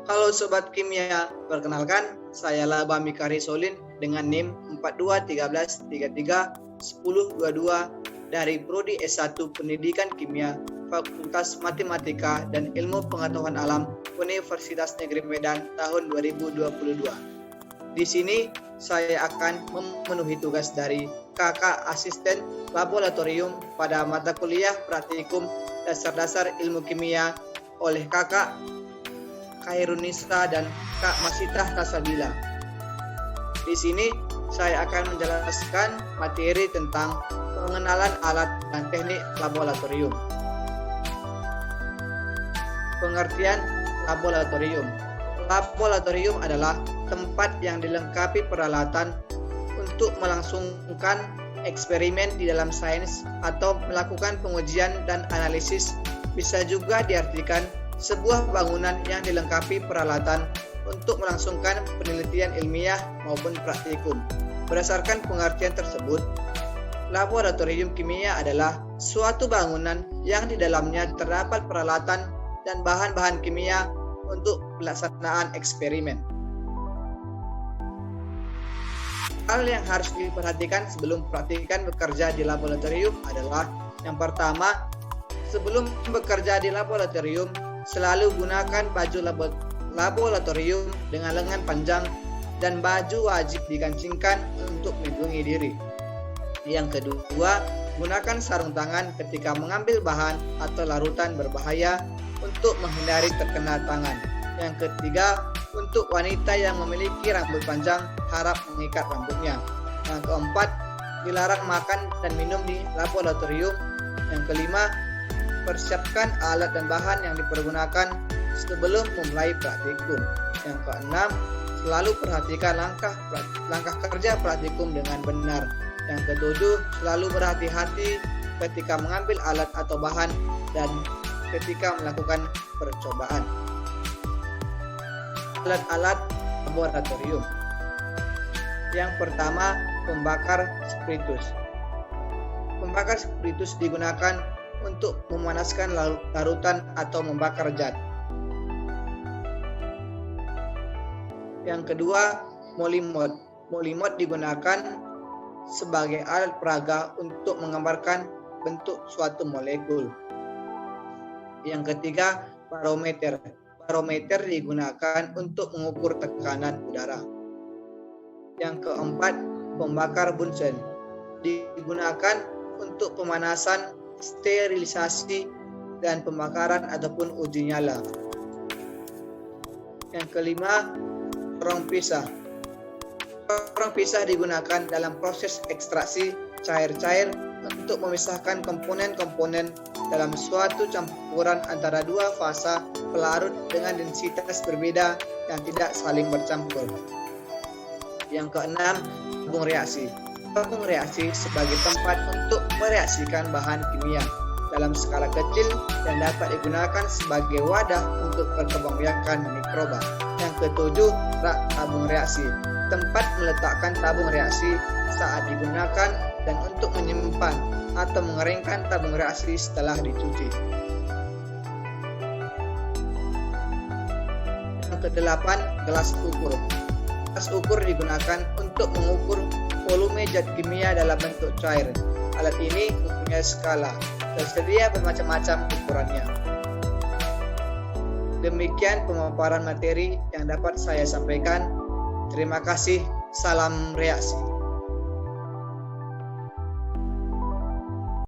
Halo Sobat Kimia, perkenalkan saya Laba Mikari Solin dengan NIM 4213331022 dari Prodi S1 Pendidikan Kimia Fakultas Matematika dan Ilmu Pengetahuan Alam Universitas Negeri Medan tahun 2022. Di sini saya akan memenuhi tugas dari Kakak Asisten Laboratorium pada mata kuliah Praktikum Dasar-Dasar Ilmu Kimia oleh Kakak Khairunisa dan Kak Masitah Tasabila. Di sini saya akan menjelaskan materi tentang pengenalan alat dan teknik laboratorium. Pengertian laboratorium. Laboratorium adalah tempat yang dilengkapi peralatan untuk melangsungkan eksperimen di dalam sains atau melakukan pengujian dan analisis. Bisa juga diartikan sebuah bangunan yang dilengkapi peralatan untuk melangsungkan penelitian ilmiah maupun praktikum. Berdasarkan pengertian tersebut, laboratorium kimia adalah suatu bangunan yang di dalamnya terdapat peralatan dan bahan-bahan kimia untuk pelaksanaan eksperimen. Hal yang harus diperhatikan sebelum praktikan bekerja di laboratorium adalah yang pertama, sebelum bekerja di laboratorium, selalu gunakan baju laboratorium dengan lengan panjang dan baju wajib dikancingkan untuk melindungi diri. Yang kedua, gunakan sarung tangan ketika mengambil bahan atau larutan berbahaya untuk menghindari terkena tangan. Yang ketiga, untuk wanita yang memiliki rambut panjang harap mengikat rambutnya. Yang keempat, dilarang makan dan minum di laboratorium. Yang kelima, persiapkan alat dan bahan yang dipergunakan sebelum memulai praktikum. Yang keenam, selalu perhatikan langkah kerja praktikum dengan benar. Yang ketujuh, selalu berhati-hati ketika mengambil alat atau bahan dan ketika melakukan percobaan. Alat-alat laboratorium. Yang pertama, pembakar spiritus. Pembakar spiritus digunakan untuk memanaskan larutan atau membakar zat. Yang kedua, molimod. Molimod digunakan sebagai alat peraga untuk menggambarkan bentuk suatu molekul. Yang ketiga, barometer. Barometer digunakan untuk mengukur tekanan udara. Yang keempat, pembakar Bunsen. Digunakan untuk pemanasan, sterilisasi, dan pembakaran ataupun uji nyala. Yang kelima, corong pisah. Corong pisah digunakan dalam proses ekstraksi cair-cair untuk memisahkan komponen-komponen dalam suatu campuran antara dua fasa pelarut dengan densitas berbeda yang tidak saling bercampur. Yang keenam, tabung reaksi. Tabung reaksi sebagai tempat untuk mereaksikan bahan kimia dalam skala kecil dan dapat digunakan sebagai wadah untuk perkembangbiakan mikroba. Yang ketujuh, rak tabung reaksi. Tempat meletakkan tabung reaksi saat digunakan dan untuk menyimpan atau mengeringkan tabung reaksi setelah dicuci. Yang kedelapan, gelas ukur. Gelas ukur digunakan untuk mengukur volume zat kimia dalam bentuk cair. Alat ini mempunyai skala, tersedia bermacam-macam ukurannya. Demikian pemaparan materi yang dapat saya sampaikan. Terima kasih. Salam reaksi.